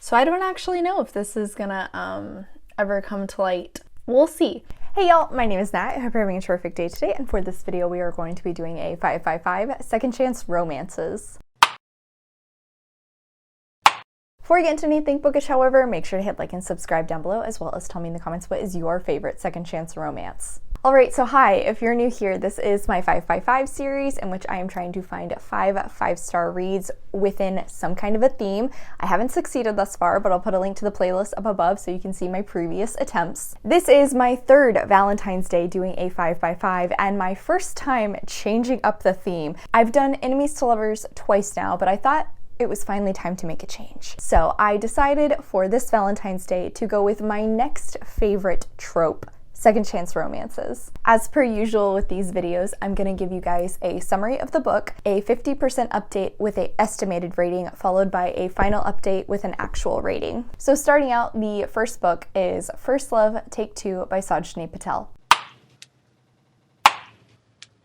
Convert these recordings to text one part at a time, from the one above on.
So I don't actually know if this is gonna ever come to light. We'll see. Hey y'all, my name is Nat. I hope you're having a terrific day today, and for this video we are going to be doing a 555 second chance romances. Before we get into anything bookish, however, make sure to hit like and subscribe down below, as well as tell me in the comments what is your favorite second chance romance. Alright, so hi, if you're new here, this is my 555 series in which I am trying to find 5-star reads within some kind of a theme. I haven't succeeded thus far, but I'll put a link to the playlist up above so you can see my previous attempts. This is my third Valentine's Day doing a 555 and my first time changing up the theme. I've done enemies to lovers twice now, but I thought it was finally time to make a change. So I decided for this Valentine's Day to go with my next favorite trope, second chance romances. As per usual with these videos, I'm gonna give you guys a summary of the book, a 50% update with an estimated rating, followed by a final update with an actual rating. So starting out, the first book is First Love, Take 2 by Sajni Patel.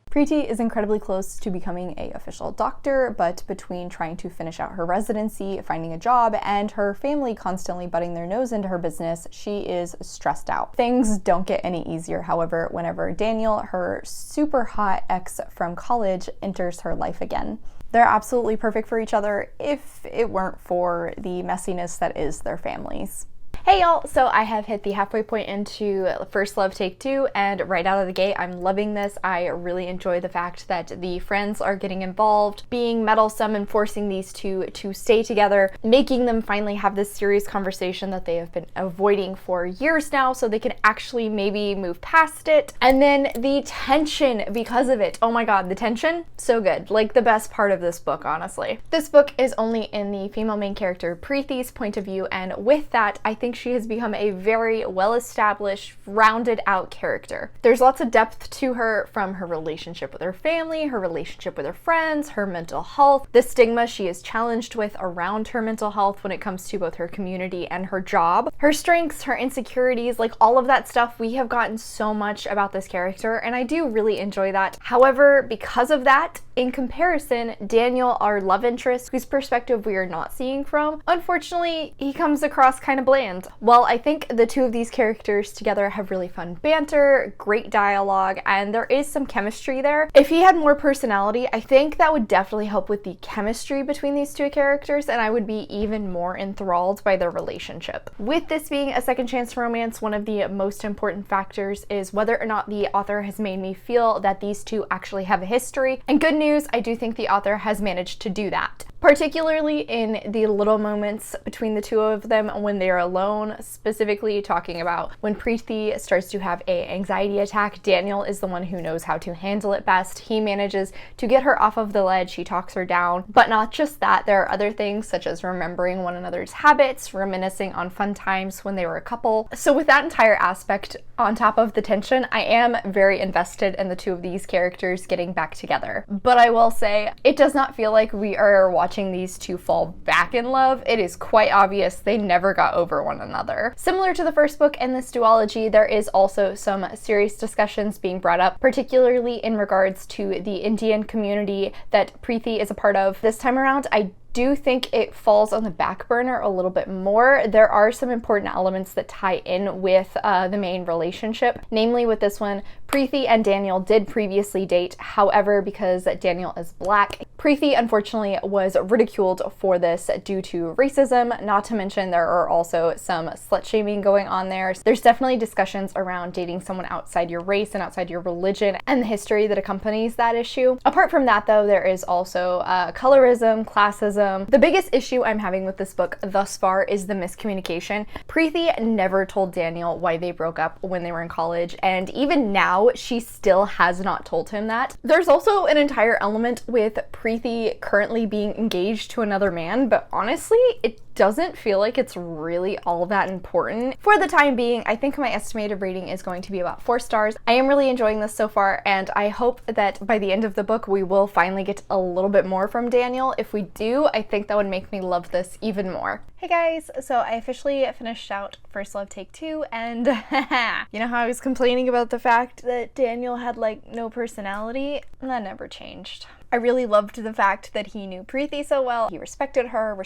Preeti is incredibly close to becoming an official doctor, but between trying to finish out her residency, finding a job, and her family constantly butting their nose into her business, she is stressed out. Things don't get any easier, however, whenever Daniel, her super hot ex from college, enters her life again. They're absolutely perfect for each other if it weren't for the messiness that is their families. Hey y'all, so I have hit the halfway point into First Love Take 2, and right out of the gate I'm loving this. I really enjoy the fact that the friends are getting involved, being meddlesome and forcing these two to stay together, making them finally have this serious conversation that they have been avoiding for years now so they can actually maybe move past it. And then the tension because of it. Oh my god, the tension? So good. Like the best part of this book, honestly. This book is only in the female main character Preeti's point of view, and with that, I think she has become a very well-established, rounded out character. There's lots of depth to her, from her relationship with her family, her relationship with her friends, her mental health, the stigma she is challenged with around her mental health when it comes to both her community and her job, her strengths, her insecurities, like all of that stuff. We have gotten so much about this character, and I do really enjoy that. However, because of that, in comparison, Daniel, our love interest, whose perspective we are not seeing from, unfortunately, he comes across kind of bland. While I think the two of these characters together have really fun banter, great dialogue, and there is some chemistry there, if he had more personality, I think that would definitely help with the chemistry between these two characters, and I would be even more enthralled by their relationship. With this being a second chance romance, one of the most important factors is whether or not the author has made me feel that these two actually have a history, and good news, I do think the author has managed to do that. Particularly in the little moments between the two of them when they are alone, specifically talking about when Preeti starts to have an anxiety attack. Daniel is the one who knows how to handle it best. He manages to get her off of the ledge, he talks her down. But not just that, there are other things such as remembering one another's habits, reminiscing on fun times when they were a couple. So with that entire aspect on top of the tension, I am very invested in the two of these characters getting back together. But I will say, it does not feel like we are watching these two fall back in love. It is quite obvious they never got over one another. Similar to the first book in this duology, there is also some serious discussions being brought up, particularly in regards to the Indian community that Preeti is a part of. This time around, I do think it falls on the back burner a little bit more. There are some important elements that tie in with the main relationship. Namely, with this one, Preeti and Daniel did previously date. However, because Daniel is black, Preeti unfortunately was ridiculed for this due to racism. Not to mention there are also some slut shaming going on there. There's definitely discussions around dating someone outside your race and outside your religion and the history that accompanies that issue. Apart from that though, there is also colorism, classism. The biggest issue I'm having with this book thus far is the miscommunication. Preeti never told Daniel why they broke up when they were in college, and even now she still has not told him that. There's also an entire element with Preeti currently being engaged to another man, but honestly, it doesn't feel like it's really all that important. For the time being, I think my estimated rating is going to be about 4 stars. I am really enjoying this so far, and I hope that by the end of the book we will finally get a little bit more from Daniel. If we do, I think that would make me love this even more. Hey guys, so I officially finished out First Love Take 2, and you know how I was complaining about the fact that Daniel had like no personality? That never changed. I really loved the fact that he knew Preeti so well. He respected her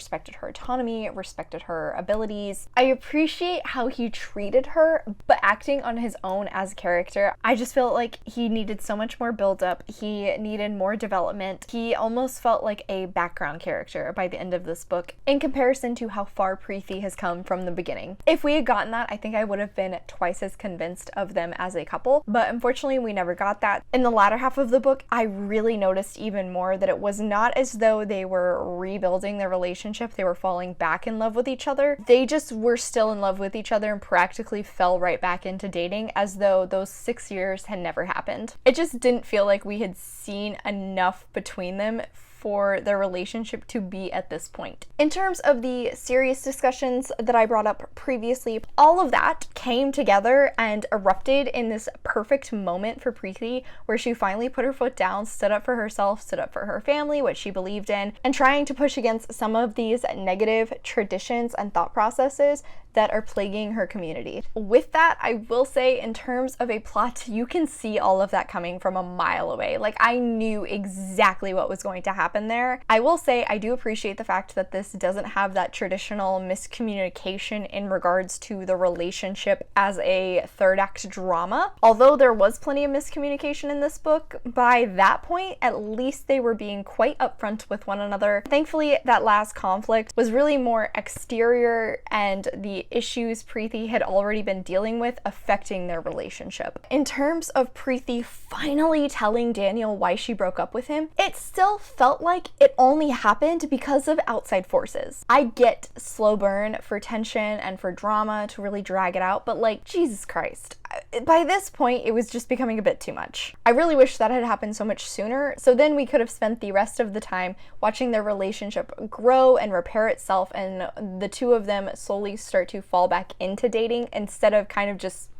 autonomy, respected her abilities. I appreciate how he treated her, but acting on his own as a character, I just felt like he needed so much more build-up. He needed more development. He almost felt like a background character by the end of this book in comparison to how far Preeti has come from the beginning. If we had gotten that, I think I would have been twice as convinced of them as a couple, but unfortunately we never got that. In the latter half of the book, I really noticed even more that it was not as though they were rebuilding their relationship, they were falling back in love with each other. They just were still in love with each other and practically fell right back into dating as though those 6 years had never happened. It just didn't feel like we had seen enough between them for their relationship to be at this point. In terms of the serious discussions that I brought up previously, all of that came together and erupted in this perfect moment for Preeti where she finally put her foot down, stood up for herself, stood up for her family, what she believed in, and trying to push against some of these negative traditions and thought processes that are plaguing her community. With that, I will say in terms of a plot, you can see all of that coming from a mile away. Like, I knew exactly what was going to happen there. I will say I do appreciate the fact that this doesn't have that traditional miscommunication in regards to the relationship as a third act drama. Although there was plenty of miscommunication in this book, by that point, at least they were being quite upfront with one another. Thankfully, that last conflict was really more exterior and the issues Preeti had already been dealing with affecting their relationship. In terms of Preeti finally telling Daniel why she broke up with him, it still felt like it only happened because of outside forces. I get slow burn for tension and for drama to really drag it out, but like, Jesus Christ. By this point, it was just becoming a bit too much. I really wish that had happened so much sooner, so then we could have spent the rest of the time watching their relationship grow and repair itself and the two of them slowly start to fall back into dating instead of kind of just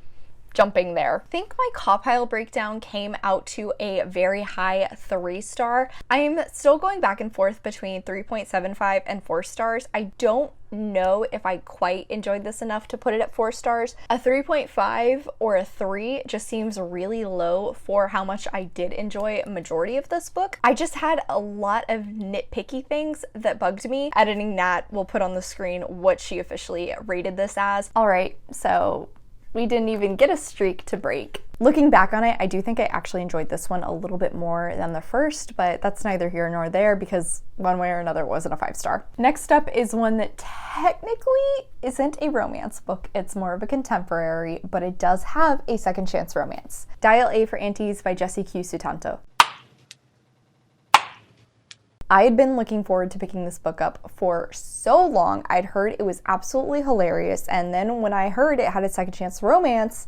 jumping there. I think my Compile breakdown came out to a very high 3-star. I'm still going back and forth between 3.75 and 4 stars. I don't know if I quite enjoyed this enough to put it at 4 stars. A 3.5 or a 3 just seems really low for how much I did enjoy a majority of this book. I just had a lot of nitpicky things that bugged me. Editing Nat will put on the screen what she officially rated this as. All right, so we didn't even get a streak to break. Looking back on it, I do think I actually enjoyed this one a little bit more than the first, but that's neither here nor there because one way or another it wasn't a 5-star. Next up is one that technically isn't a romance book. It's more of a contemporary, but it does have a second chance romance. Dial A for Aunties by 𝗖ście sutanto. I had been looking forward to picking this book up for so long. I'd heard it was absolutely hilarious, and then when I heard it had a second chance romance,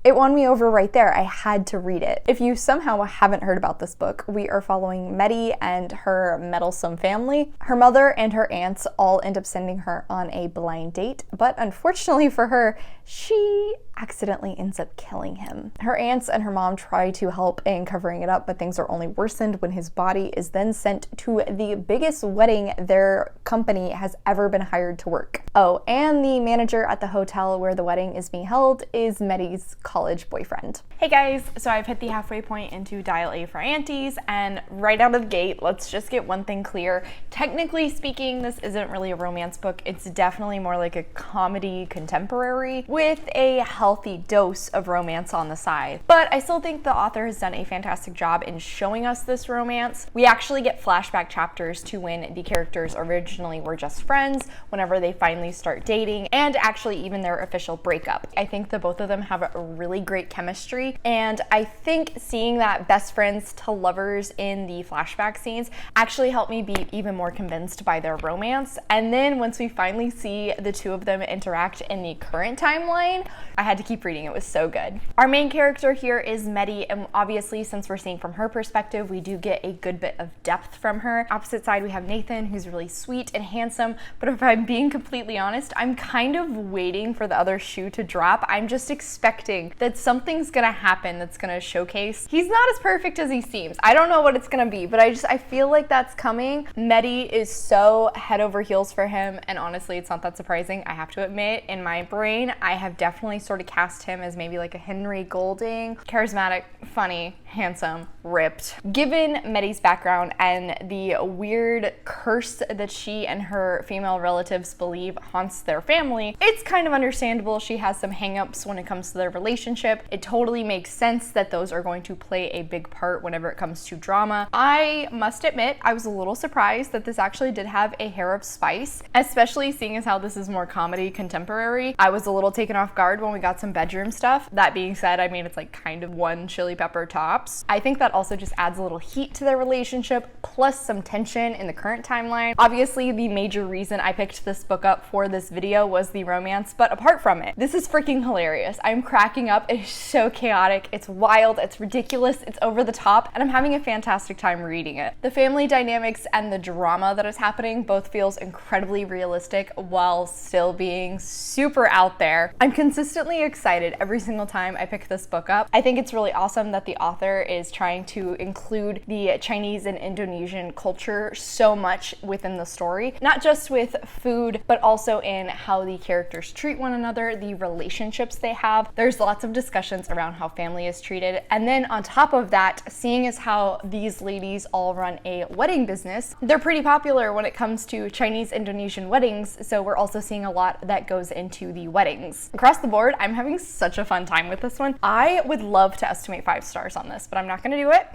it won me over right there. I had to read it. If you somehow haven't heard about this book, we are following 𝗖cie and her meddlesome family. Her mother and her aunts all end up sending her on a blind date, but unfortunately for her, she accidentally ends up killing him. Her aunts and her mom try to help in covering it up, but things are only worsened when his body is then sent to the biggest wedding their company has ever been hired to work. Oh, and the manager at the hotel where the wedding is being held is 𝗖cie's college boyfriend. Hey guys, so I've hit the halfway point into Dial A for Aunties, and right out of the gate, let's just get one thing clear. Technically speaking, this isn't really a romance book. It's definitely more like a comedy contemporary with a healthy dose of romance on the side. But I still think the author has done a fantastic job in showing us this romance. We actually get flashback chapters to when the characters originally were just friends, whenever they finally start dating, and actually even their official breakup. I think the both of them have a really great chemistry, and I think seeing that best friends to lovers in the flashback scenes actually helped me be even more convinced by their romance. And then once we finally see the two of them interact in the current timeline, I had to keep reading. It was so good. Our main character here is 𝗖cie, and obviously since we're seeing from her perspective, we do get a good bit of depth from her. Opposite side, we have Nathan, who's really sweet and handsome, but if I'm being completely honest, I'm kind of waiting for the other shoe to drop. I'm just expecting that something's gonna happen that's gonna showcase he's not as perfect as he seems. I don't know what it's gonna be, but I feel like that's coming. 𝗖cie is so head over heels for him, and honestly, it's not that surprising. I have to admit, in my brain, I have definitely sort of cast him as maybe like a Henry Golding. Charismatic, funny, handsome, ripped. Given மெடி's background and the weird curse that she and her female relatives believe haunts their family, it's kind of understandable she has some hangups when it comes to their relationship. It totally makes sense that those are going to play a big part whenever it comes to drama. I must admit, I was a little surprised that this actually did have a hair of spice, especially seeing as how this is more comedy contemporary. I was a little taken off guard when we got some bedroom stuff. That being said, I mean, it's like kind of one chili pepper tops. I think that also just adds a little heat to their relationship, plus some tension in the current timeline. Obviously, the major reason I picked this book up for this video was the romance, but apart from it, this is freaking hilarious. I'm cracking up. It is so chaotic. It's wild. It's ridiculous. It's over the top, and I'm having a fantastic time reading it. The family dynamics and the drama that is happening both feels incredibly realistic while still being super out there. I'm consistently excited every single time I pick this book up. I think it's really awesome that the author is trying to include the Chinese and Indonesian culture so much within the story, not just with food, but also in how the characters treat one another, the relationships they have. There's lots of discussions around how family is treated. And then on top of that, seeing as how these ladies all run a wedding business, they're pretty popular when it comes to Chinese Indonesian weddings. So we're also seeing a lot that goes into the weddings. Across the board, I'm having such a fun time with this one. I would love to estimate 5 stars on this, but I'm not gonna do it.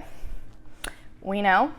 We know,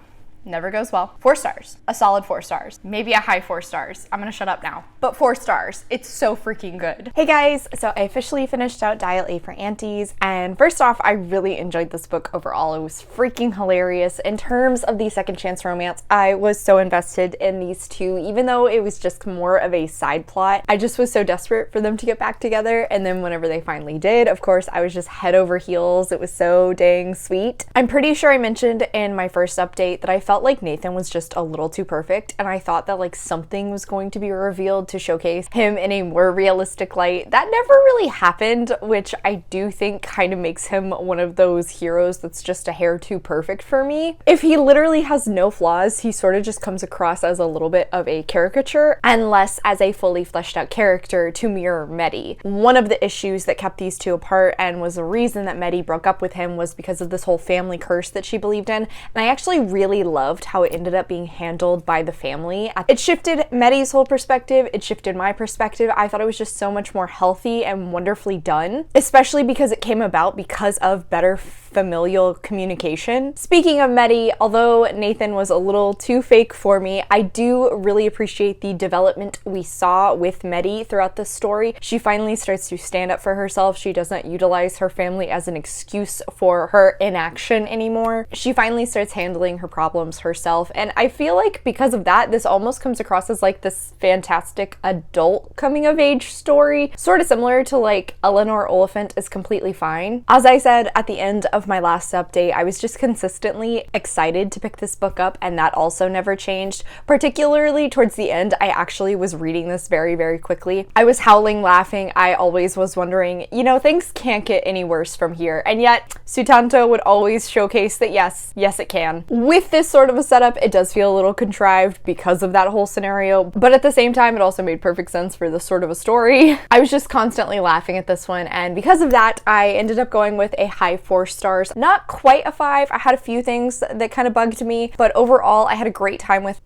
never goes well. 4 stars, a solid 4 stars, maybe a high 4 stars. I'm gonna shut up now, but 4 stars. It's so freaking good. Hey guys, so I officially finished out Dial A for Aunties, and first off, I really enjoyed this book overall. It was freaking hilarious. In terms of the second chance romance, I was so invested in these two, even though it was just more of a side plot. I just was so desperate for them to get back together, and then whenever they finally did, of course, I was just head over heels. It was so dang sweet. I'm pretty sure I mentioned in my first update that I felt like Nathan was just a little too perfect, and I thought that like something was going to be revealed to showcase him in a more realistic light. That never really happened, which I do think kind of makes him one of those heroes that's just a hair too perfect for me. If he literally has no flaws, he sort of just comes across as a little bit of a caricature and less as a fully fleshed out character to mirror மெடி. One of the issues that kept these two apart and was the reason that மெடி broke up with him was because of this whole family curse that she believed in, and I actually really loved how it ended up being handled by the family. It shifted மெடி's whole perspective, it shifted my perspective. I thought it was just so much more healthy and wonderfully done, especially because it came about because of better familial communication. Speaking of மெடி, although Nathan was a little too fake for me, I do really appreciate the development we saw with மெடி throughout the story. She finally starts to stand up for herself. She doesn't utilize her family as an excuse for her inaction anymore. She finally starts handling her problems herself, and I feel like because of that, this almost comes across as like this fantastic adult coming of age story, sort of similar to like Eleanor Oliphant is Completely Fine. As I said at the end of my last update, I was just consistently excited to pick this book up, and that also never changed. Particularly towards the end, I actually was reading this very, very quickly. I was howling laughing. I always was wondering, you know, things can't get any worse from here, and yet sutanto would always showcase that yes it can. With this sort of a setup, it does feel a little contrived because of that whole scenario, but at the same time, it also made perfect sense for this sort of a story. I was just constantly laughing at this one, and because of that, I ended up going with a high 4 stars. Not quite a 5. I had a few things that kind of bugged me, but overall, I had a great time with.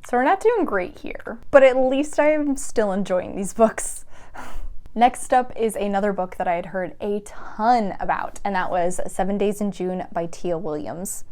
So we're not doing great here, but at least I am still enjoying these books. Next up is another book that I had heard a ton about, and that was 7 Days in June by Tia Williams.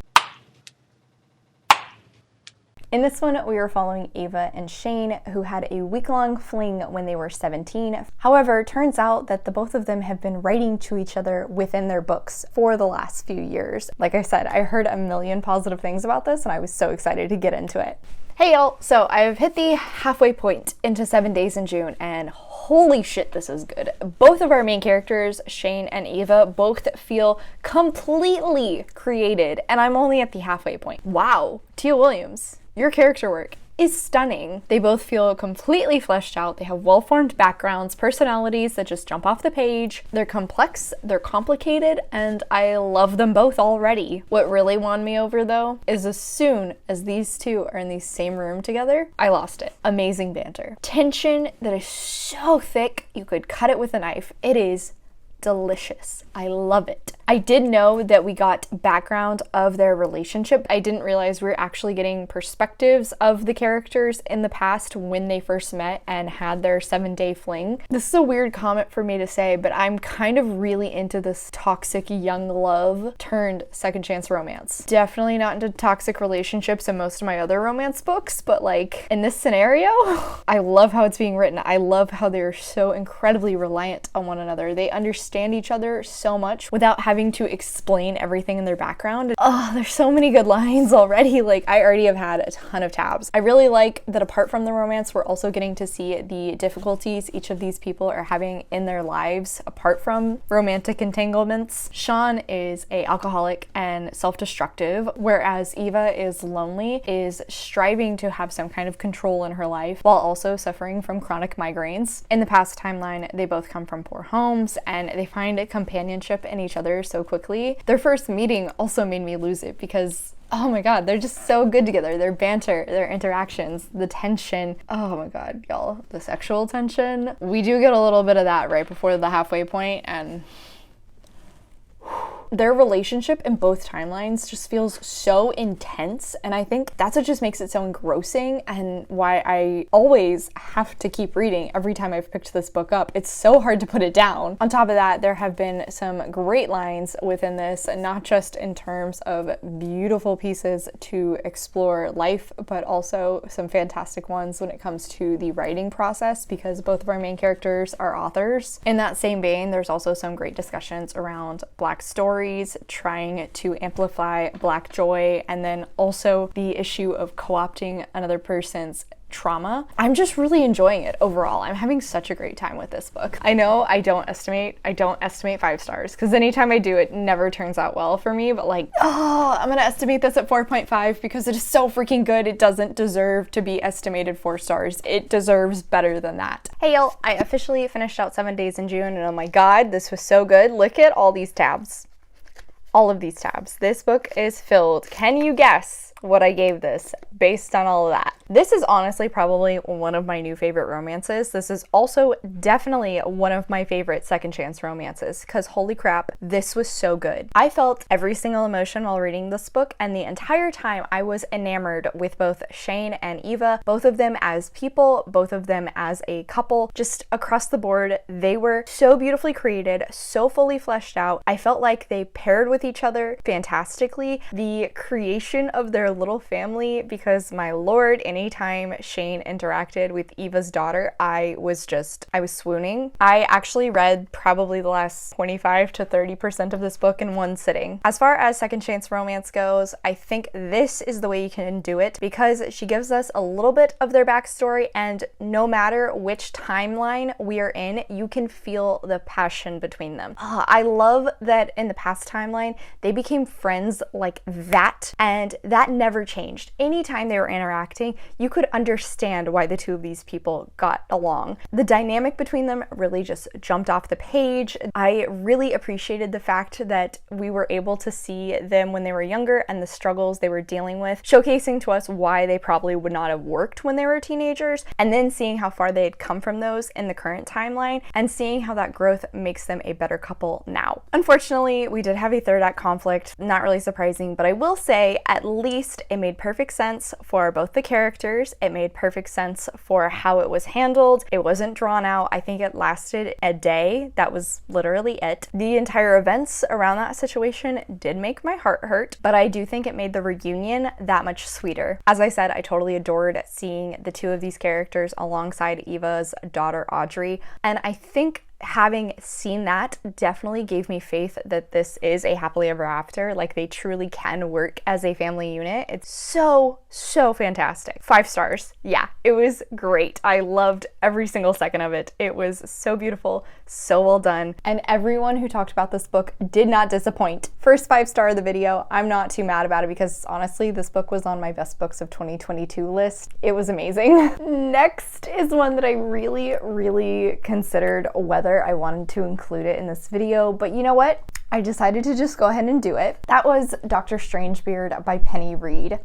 In this one, we were following Ava and Shane, who had a week-long fling when they were 17. However, turns out that the both of them have been writing to each other within their books for the last few years. Like I said, I heard a million positive things about this, and I was so excited to get into it. Hey y'all, so I've hit the halfway point into 7 Days in June, and holy shit, this is good. Both of our main characters, Shane and Ava, both feel completely created, and I'm only at the halfway point. Wow, Tia Williams, your character work is stunning. They both feel completely fleshed out. They have well-formed backgrounds, personalities that just jump off the page. They're complex, they're complicated, and I love them both already. What really won me over though is as soon as these two are in the same room together, I lost it. Amazing banter. Tension that is so thick you could cut it with a knife. It is delicious. I love it. I did know that we got background of their relationship. I didn't realize we were actually getting perspectives of the characters in the past when they first met and had their 7-day fling. This is a weird comment for me to say, but I'm kind of really into this toxic young love turned second chance romance. Definitely not into toxic relationships in most of my other romance books, but like in this scenario, I love how it's being written. I love how they're so incredibly reliant on one another. They understand each other so much without having to explain everything in their background. Oh, there's so many good lines already. Like, I already have had a ton of tabs. I really like that apart from the romance, we're also getting to see the difficulties each of these people are having in their lives apart from romantic entanglements. Sean is an alcoholic and self-destructive, whereas Eva is lonely, is striving to have some kind of control in her life while also suffering from chronic migraines. In the past timeline, they both come from poor homes and they find companionship in each other so quickly. Their first meeting also made me lose it because oh my god, they're just so good together. Their banter, their interactions, the tension. Oh my god, y'all, the sexual tension. We do get a little bit of that right before the halfway point, and their relationship in both timelines just feels so intense, and I think that's what just makes it so engrossing and why I always have to keep reading every time I've picked this book up. It's so hard to put it down. On top of that, there have been some great lines within this, not just in terms of beautiful pieces to explore life, but also some fantastic ones when it comes to the writing process, because both of our main characters are authors. In that same vein, there's also some great discussions around Black stories, trying to amplify Black joy, and then also the issue of co-opting another person's trauma. I'm just really enjoying it overall. I'm having such a great time with this book. I know I don't estimate 5 stars because anytime I do, it never turns out well for me, but like, oh, I'm gonna estimate this at 4.5 because it is so freaking good. It doesn't deserve to be estimated 4 stars. It deserves better than that. Hey y'all, I officially finished out 7 Days in June, and oh my god, this was so good. Look at all these tabs. All of these tabs. This book is filled. Can you guess what I gave this based on all of that? This is honestly probably one of my new favorite romances. This is also definitely one of my favorite second chance romances because holy crap, this was so good. I felt every single emotion while reading this book, and the entire time I was enamored with both Shane and Eva, both of them as people, both of them as a couple, just across the board. They were so beautifully created, so fully fleshed out. I felt like they paired with each other fantastically. The creation of their little family, because my lord, anytime Shane interacted with Eva's daughter, I was swooning. I actually read probably the last 25 to 30% of this book in one sitting. As far as second chance romance goes, I think this is the way you can do it because she gives us a little bit of their backstory, and no matter which timeline we are in, you can feel the passion between them. I love that in the past timeline, they became friends like that, and that never changed. Anytime they were interacting, you could understand why the two of these people got along. The dynamic between them really just jumped off the page. I really appreciated the fact that we were able to see them when they were younger and the struggles they were dealing with, showcasing to us why they probably would not have worked when they were teenagers, and then seeing how far they had come from those in the current timeline and seeing how that growth makes them a better couple now. Unfortunately, we did have a third act conflict, not really surprising, but I will say at least it made perfect sense for both the characters. It made perfect sense for how it was handled. It wasn't drawn out. I think it lasted a day. That was literally it. The entire events around that situation did make my heart hurt, but I do think it made the reunion that much sweeter. As I said, I totally adored seeing the two of these characters alongside Eva's daughter Audrey, and I think having seen that definitely gave me faith that this is a happily ever after. Like, they truly can work as a family unit. It's so fantastic. 5 stars. Yeah, it was great. I loved every single second of it. It was so beautiful, so well done. And everyone who talked about this book did not disappoint. First 5-star of the video. I'm not too mad about it because honestly, this book was on my best books of 2022 list. It was amazing. Next is one that I really considered whether I wanted to include it in this video, but you know what? I decided to just go ahead and do it. That was Dr. Strangebeard by Penny Reid.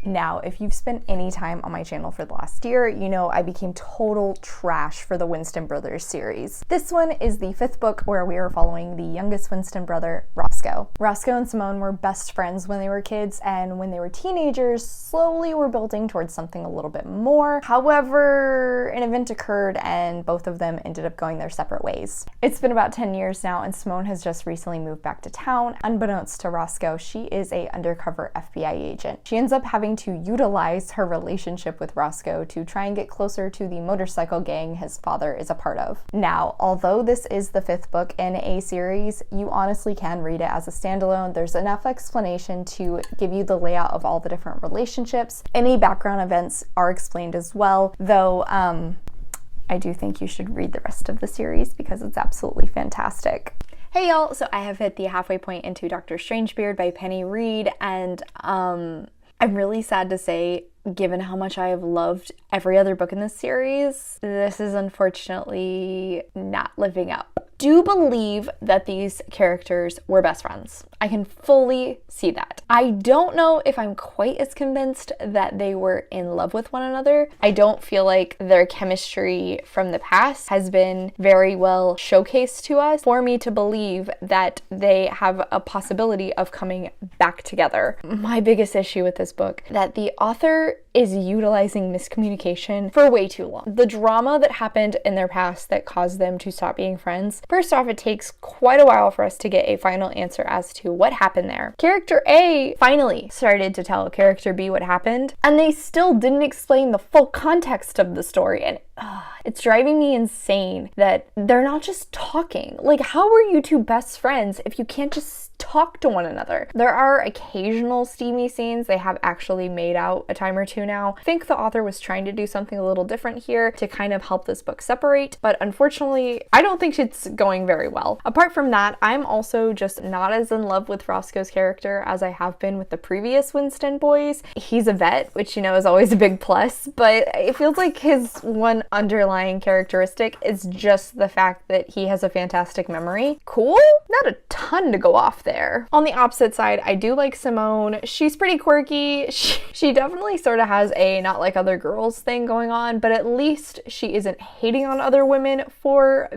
Now, if you've spent any time on my channel for the last year, you know I became total trash for the Winston Brothers series. This one is the 5th book where we are following the youngest Winston brother, Roscoe. Roscoe and Simone were best friends when they were kids, and when they were teenagers, slowly were building towards something a little bit more. However, an event occurred and both of them ended up going their separate ways. It's been about 10 years now, and Simone has just recently moved back to town. Unbeknownst to Roscoe, she is an undercover FBI agent. She ends up having to utilize her relationship with Roscoe to try and get closer to the motorcycle gang his father is a part of. Now, although this is the 5th book in a series, you honestly can read it as a standalone. There's enough explanation to give you the layout of all the different relationships. Any background events are explained as well, though I do think you should read the rest of the series because it's absolutely fantastic. Hey y'all, so I have hit the halfway point into Dr. Strangebeard by Penny Reid, and I'm really sad to say, given how much I have loved every other book in this series, this is unfortunately not living up. Do believe that these characters were best friends. I can fully see that. I don't know if I'm quite as convinced that they were in love with one another. I don't feel like their chemistry from the past has been very well showcased to us for me to believe that they have a possibility of coming back together. My biggest issue with this book, that the author is utilizing miscommunication for way too long. The drama that happened in their past that caused them to stop being friends, first off, it takes quite a while for us to get a final answer as to what happened there. Character A finally started to tell character B what happened, and they still didn't explain the full context of the story, and it's driving me insane that they're not just talking. Like, how are you two best friends if you can't just talk to one another? There are occasional steamy scenes. They have actually made out a time or two now. I think the author was trying to do something a little different here to kind of help this book separate, but unfortunately, I don't think it's going very well. Apart from that, I'm also just not as in love with Roscoe's character as I have been with the previous Winston boys. He's a vet, which, you know, is always a big plus, but it feels like his one underlying characteristic is just the fact that he has a fantastic memory. Cool? Not a ton to go off there. On the opposite side, I do like Simone. She's pretty quirky. She definitely sort of has a not like other girls thing going on, but at least she isn't hating on other women for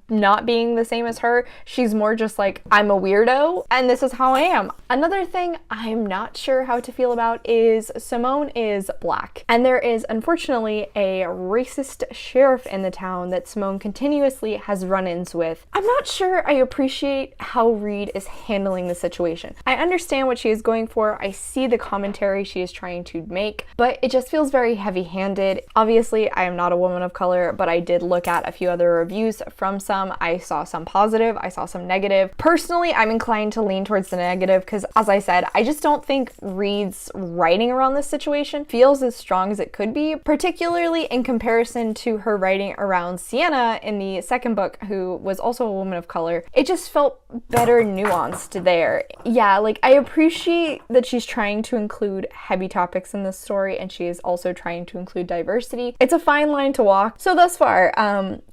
not being the same as her. She's more just like, I'm a weirdo and this is how I am. Another thing I'm not sure how to feel about is Simone is black, and there is unfortunately a racist sheriff in the town that Simone continuously has run-ins with. I'm not sure I appreciate how Reid is handling the situation. I understand what she is going for. I see the commentary she is trying to make, but it just feels very heavy-handed. Obviously, I am not a woman of color, but I did look at a few other reviews from some. I saw some positive, I saw some negative. Personally, I'm inclined to lean towards the negative because, as I said, I just don't think Reid's writing around this situation feels as strong as it could be, particularly in comparison to her writing around Sienna in the 2nd book, who was also a woman of color. It just felt better nuanced there. Yeah, like, I appreciate that she's trying to include heavy topics in this story, and she is also trying to include diversity. It's a fine line to walk. So thus far,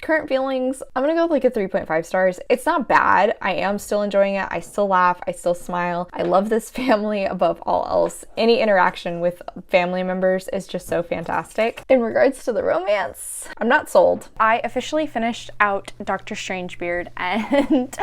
current feelings, I'm gonna go with like a 3.5 stars. It's not bad. I am still enjoying it. I still laugh. I still smile. I love this family above all else. Any interaction with family members is just so fantastic. In regards to the romance, I'm not sold. I officially finished out Dr. Strangebeard, and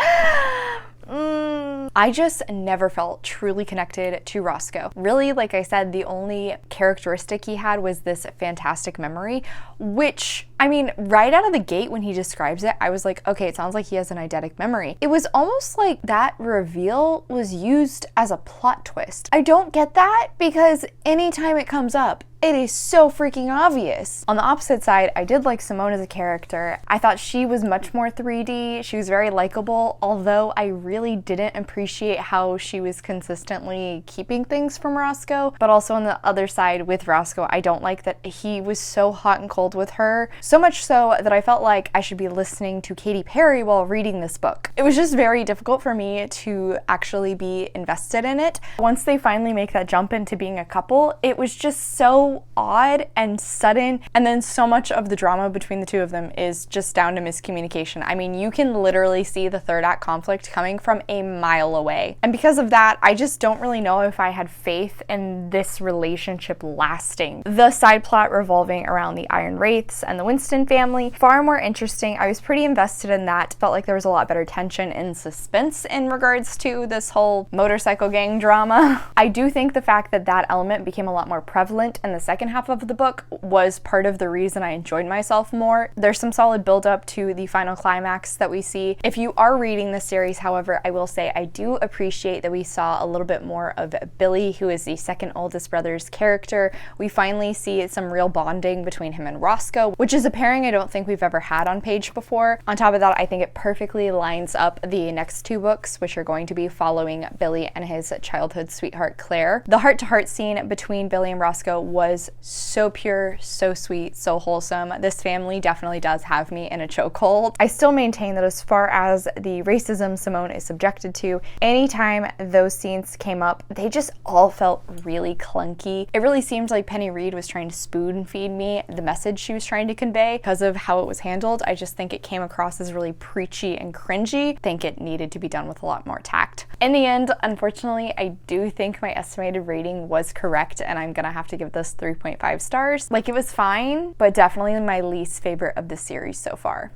I just never felt truly connected to Roscoe. Really, like I said, the only characteristic he had was this fantastic memory, which, I mean, right out of the gate when he describes it, I was like, okay, it sounds like he has an eidetic memory. It was almost like that reveal was used as a plot twist. I don't get that because anytime it comes up, It is so freaking obvious. On the opposite side, I did like Simone as a character. I thought she was much more 3D. She was very likable, although I really didn't appreciate how she was consistently keeping things from Roscoe. But also on the other side with Roscoe, I don't like that he was so hot and cold with her. So much so that I felt like I should be listening to Katy Perry while reading this book. It was just very difficult for me to actually be invested in it. Once they finally make that jump into being a couple, it was just so odd and sudden, and then so much of the drama between the two of them is just down to miscommunication. I mean, you can literally see the third act conflict coming from a mile away. And because of that, I just don't really know if I had faith in this relationship lasting. The side plot revolving around the Iron Wraiths and the Winston family, far more interesting. I was pretty invested in that. Felt like there was a lot better tension and suspense in regards to this whole motorcycle gang drama. I do think the fact that that element became a lot more prevalent in the second half of the book was part of the reason I enjoyed myself more. There's some solid build up to the final climax that we see. If you are reading the series, however, I will say I do appreciate that we saw a little bit more of Billy, who is the second oldest brother's character. We finally see some real bonding between him and Roscoe, which is a pairing I don't think we've ever had on page before. On top of that, I think it perfectly lines up the next two books, which are going to be following Billy and his childhood sweetheart Claire. The heart-to-heart scene between Billy and Roscoe was so pure, so sweet, so wholesome. This family definitely does have me in a chokehold. I still maintain that as far as the racism Simone is subjected to, anytime those scenes came up, they just all felt really clunky. It really seemed like Penny Reid was trying to spoon feed me the message she was trying to convey because of how it was handled. I just think it came across as really preachy and cringy. I think it needed to be done with a lot more tact. In the end, unfortunately, I do think my estimated rating was correct, and I'm gonna have to give this 3.5 stars. Like, it was fine, but definitely my least favorite of the series so far.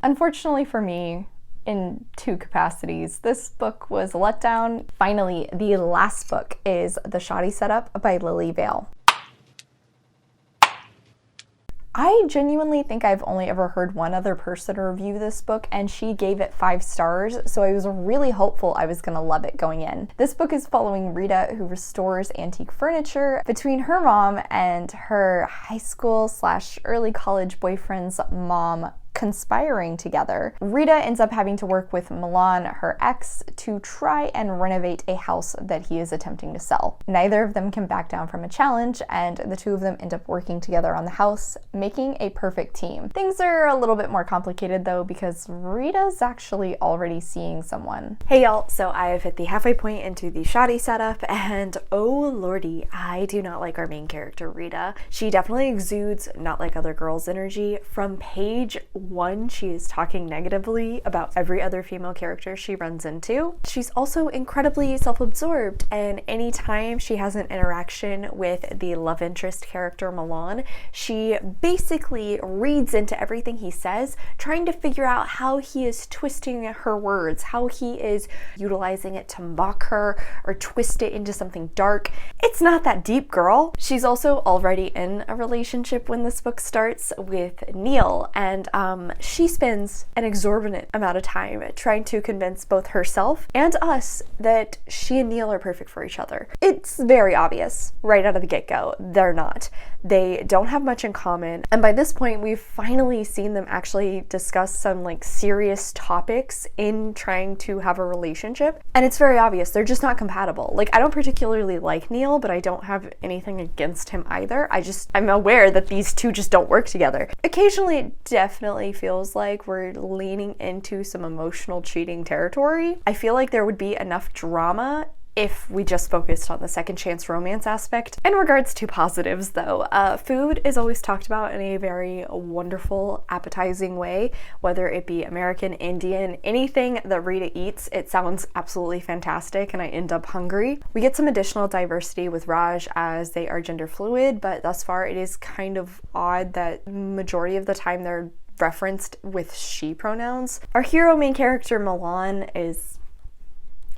Unfortunately for me, in two capacities, this book was a letdown. Finally, the last book is The Shoddy Setup by Lillie Vale. I genuinely think I've only ever heard one other person review this book, and she gave it 5 stars, so I was really hopeful I was gonna love it going in. This book is following Rita, who restores antique furniture between her mom and her high school / early college boyfriend's mom conspiring together. Rita ends up having to work with Milan, her ex, to try and renovate a house that he is attempting to sell. Neither of them can back down from a challenge, and the two of them end up working together on the house, making a perfect team. Things are a little bit more complicated though, because Rita's actually already seeing someone. Hey y'all, so I have hit the halfway point into the shoddy setup, and oh lordy, I do not like our main character, Rita. She definitely exudes not like other girls energy. From page 1, she is talking negatively about every other female character she runs into. She's also incredibly self-absorbed, and anytime she has an interaction with the love interest character Milan, she basically reads into everything he says, trying to figure out how he is twisting her words, how he is utilizing it to mock her or twist it into something dark. It's not that deep, girl. She's also already in a relationship when this book starts with Neil, and she spends an exorbitant amount of time trying to convince both herself and us that she and Neil are perfect for each other. It's very obvious right out of the get-go. They're not. They don't have much in common, and by this point we've finally seen them actually discuss some like serious topics in trying to have a relationship, and it's very obvious they're just not compatible. Like, I don't particularly like Neil, but I don't have anything against him either. I'm aware that these two just don't work together. Occasionally it definitely feels like we're leaning into some emotional cheating territory. I feel like there would be enough drama if we just focused on the second chance romance aspect. In regards to positives though, food is always talked about in a very wonderful, appetizing way, whether it be American, Indian, anything that Rita eats, it sounds absolutely fantastic and I end up hungry. We get some additional diversity with Raj as they are gender fluid, but thus far it is kind of odd that majority of the time they're referenced with she pronouns. Our hero main character Milan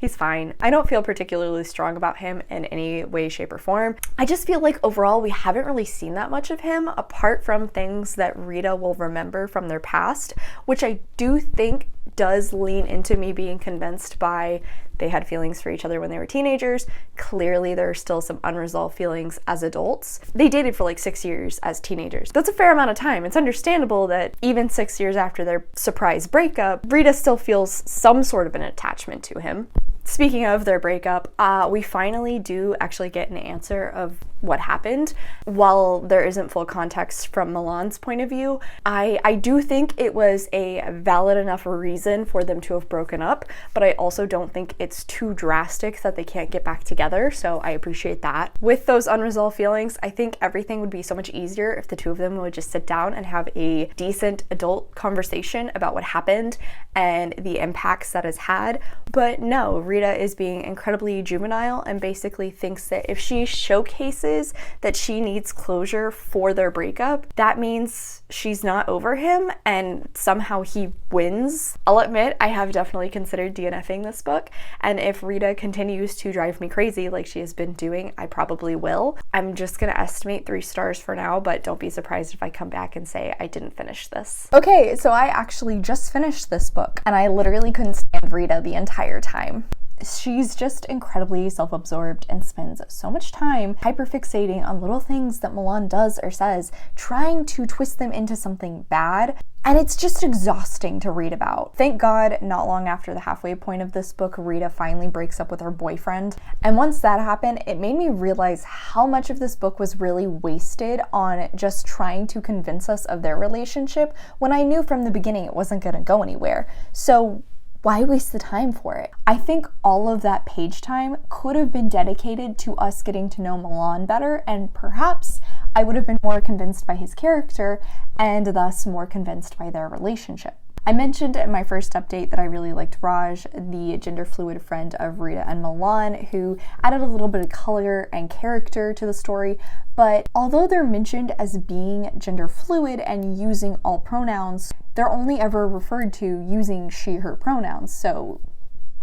he's fine. I don't feel particularly strong about him in any way, shape, or form. I just feel like overall we haven't really seen that much of him apart from things that Rita will remember from their past, which I do think does lean into me being convinced by They had feelings for each other when they were teenagers. Clearly, there are still some unresolved feelings as adults. They dated for like 6 years as teenagers. That's a fair amount of time. It's understandable that even 6 years after their surprise breakup, Rita still feels some sort of an attachment to him. Speaking of their breakup, we finally do actually get an answer of what happened. While there isn't full context from Milan's point of view, I do think it was a valid enough reason for them to have broken up, but I also don't think it's too drastic that they can't get back together, so I appreciate that. With those unresolved feelings, I think everything would be so much easier if the two of them would just sit down and have a decent adult conversation about what happened and the impacts that it's had. But no, Rita is being incredibly juvenile and basically thinks that if she showcases that she needs closure for their breakup, that means she's not over him and somehow he wins. I'll admit, I have definitely considered DNFing this book, and if Rita continues to drive me crazy like she has been doing, I probably will. I'm just gonna estimate 3 stars for now, but don't be surprised if I come back and say I didn't finish this. Okay, so I actually just finished this book, and I literally couldn't stand Rita the entire time. She's just incredibly self-absorbed and spends so much time hyperfixating on little things that Milan does or says, trying to twist them into something bad, and it's just exhausting to read about. Thank God, not long after the halfway point of this book, Rita finally breaks up with her boyfriend, and once that happened, it made me realize how much of this book was really wasted on just trying to convince us of their relationship when I knew from the beginning it wasn't gonna go anywhere. So why waste the time for it? I think all of that page time could have been dedicated to us getting to know Milan better, and perhaps I would have been more convinced by his character and thus more convinced by their relationship. I mentioned in my first update that I really liked Raj, the gender fluid friend of Rita and Milan, who added a little bit of color and character to the story, but although they're mentioned as being gender fluid and using all pronouns, they're only ever referred to using she, her pronouns, so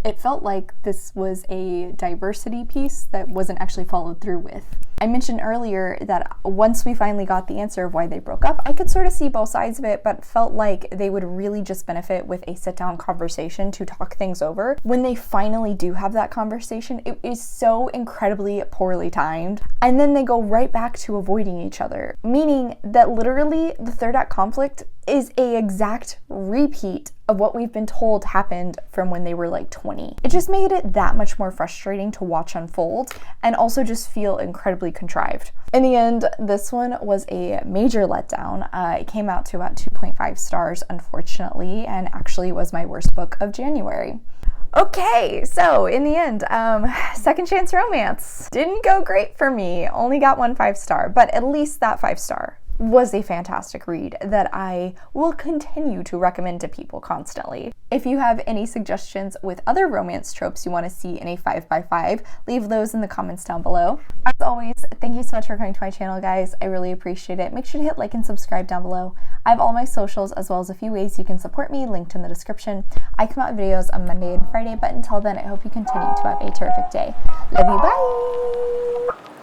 it felt like this was a diversity piece that wasn't actually followed through with. I mentioned earlier that once we finally got the answer of why they broke up, I could sort of see both sides of it, but felt like they would really just benefit with a sit-down conversation to talk things over. When they finally do have that conversation, it is so incredibly poorly timed, and then they go right back to avoiding each other, meaning that literally the third act conflict is a exact repeat of what we've been told happened from when they were like 20. It just made it that much more frustrating to watch unfold, and also just feel incredibly contrived. In the end, this one was a major letdown. It came out to about 2.5 stars, unfortunately, and actually was my worst book of January. Okay, so in the end, Second Chance Romance didn't go great for me. Only got 1 5-star, but at least that 5-star was a fantastic read that I will continue to recommend to people constantly. If you have any suggestions with other romance tropes you want to see in a 5x5, leave those in the comments down below. As always, thank you so much for coming to my channel, guys. I really appreciate it. Make sure to hit like and subscribe down below. I have all my socials as well as a few ways you can support me linked in the description. I come out with videos on Monday and Friday, but until then, I hope you continue to have a terrific day. Love you, bye!